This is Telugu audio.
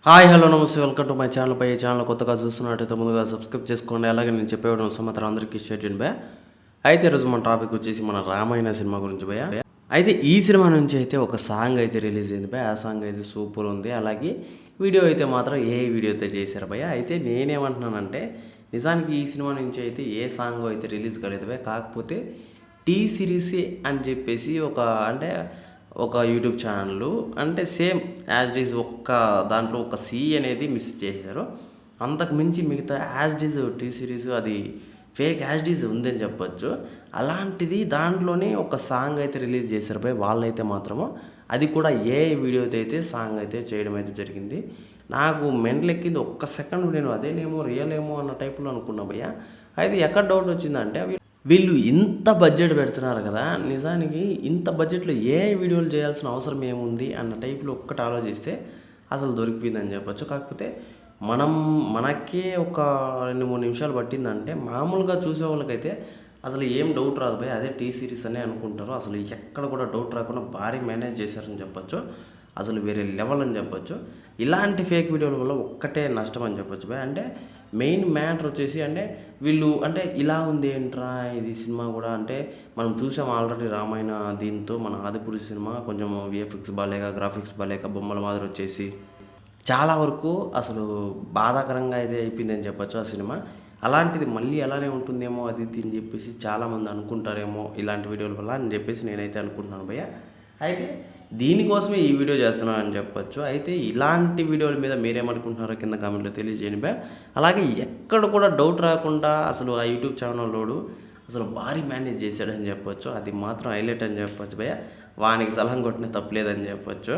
హాయ్ హలో నమస్తే వెల్కమ్ టు మై ఛానల్. ఈ ఛానల్ కొత్తగా చూస్తున్నట్టయితే ముందుగా సబ్స్క్రైబ్ చేసుకోండి. అలాగే నేను చెప్పేవాడు సమాచారం అందరికీ షేర్ చేయండి భయ. అయితే ఈరోజు మన టాపిక్ వచ్చేసి మన రామాయణ సినిమా గురించి భయ. అయితే ఈ సినిమా నుంచి అయితే ఒక సాంగ్ అయితే రిలీజ్ అయింది భయ. ఆ సాంగ్ అయితే సూపర్ ఉంది. అలాగే వీడియో అయితే మాత్రం ఏ వీడియో అయితే చేశారు భయ. అయితే నేనేమంటున్నానంటే నిజానికి ఈ సినిమా నుంచి అయితే ఏ సాంగ్ అయితే రిలీజ్ కాలేదు భయ. కాకపోతే టీ సిరీస్ అని చెప్పేసి ఒక యూట్యూబ్ ఛానల్ అంటే సేమ్ యాజ్ ఇట్ ఈజ్ ఒక్క దాంట్లో ఒక సి అనేది మిస్ చేశారు. అంతకు మించి మిగతా as it is T series అది ఫేక్ యాజ్ ఇట్ ఈజ్ ఉందని చెప్పొచ్చు. అలాంటిది దాంట్లోనే ఒక సాంగ్ అయితే రిలీజ్ చేశారు భయ్. వాళ్ళైతే మాత్రము అది కూడా ఏ వీడియోతో అయితే సాంగ్ అయితే చేయడం అయితే జరిగింది. నాకు మెంటల్ ఎక్కింది. ఒక్క సెకండ్ నేను అదేనేమో రియల్ ఏమో అన్న టైప్లో అనుకున్నా భయ్య. అయితే ఎక్కడ డౌట్ వచ్చిందంటే వీళ్ళు ఇంత బడ్జెట్ పెడుతున్నారు కదా, నిజానికి ఇంత బడ్జెట్లో ఏ వీడియోలు చేయాల్సిన అవసరం ఏముంది అన్న టైప్లో ఒక్కటి ఆలోచిస్తే అసలు దొరికిపోయిందని చెప్పొచ్చు. కాకపోతే మనకే ఒక 2-3 నిమిషాలు పట్టిందంటే మామూలుగా చూసే వాళ్ళకైతే అసలు ఏం డౌట్ రాదు భయ్. అదే టీ సిరీస్ అనే అనుకుంటారు. అసలు ఎక్కడ కూడా డౌట్ రాకుండా భారీ మేనేజ్ చేశారని చెప్పొచ్చు. అసలు వేరే లెవెల్ అని చెప్పొచ్చు. ఇలాంటి ఫేక్ వీడియోల వల్ల ఒక్కటే నష్టం అని చెప్పొచ్చు భయ్. అంటే మెయిన్ మ్యాటర్ వచ్చేసి వీళ్ళు ఇలా ఉంది ఏంట్రా ఇది సినిమా కూడా మనం చూసాం ఆల్రెడీ రామాయణ. దీంతో మన ఆదిపురుష్ సినిమా కొంచెం విఎఫ్ఎక్స్ బాలేక గ్రాఫిక్స్ బాలేక బొమ్మల మాదిరి వచ్చేసి చాలా వరకు అసలు బాధాకరంగా అయితే అయిపోయిందని చెప్పొచ్చు ఆ సినిమా. అలాంటిది మళ్ళీ అలానే ఉంటుందేమో అది అని చెప్పేసి చాలామంది అనుకుంటారేమో ఇలాంటి వీడియోల వల్ల అని చెప్పేసి నేనైతే అనుకుంటున్నాను భయ్య. అయితే దీనికోసమే ఈ వీడియో చేస్తున్నాను అని చెప్పొచ్చు. అయితే ఇలాంటి వీడియోల మీద మీరేమనుకుంటున్నారో కింద కామెంట్లో తెలియజేయండి భయ్య. అలాగే ఎక్కడ కూడా డౌట్ రాకుండా అసలు ఆ యూట్యూబ్ ఛానల్లోడు అసలు భారీ మేనేజ్ చేశాడని చెప్పొచ్చు. అది మాత్రం హైలైట్ అని చెప్పొచ్చు భయ్య. వానికి సలహం కొట్టిన తప్పలేదని చెప్పొచ్చు.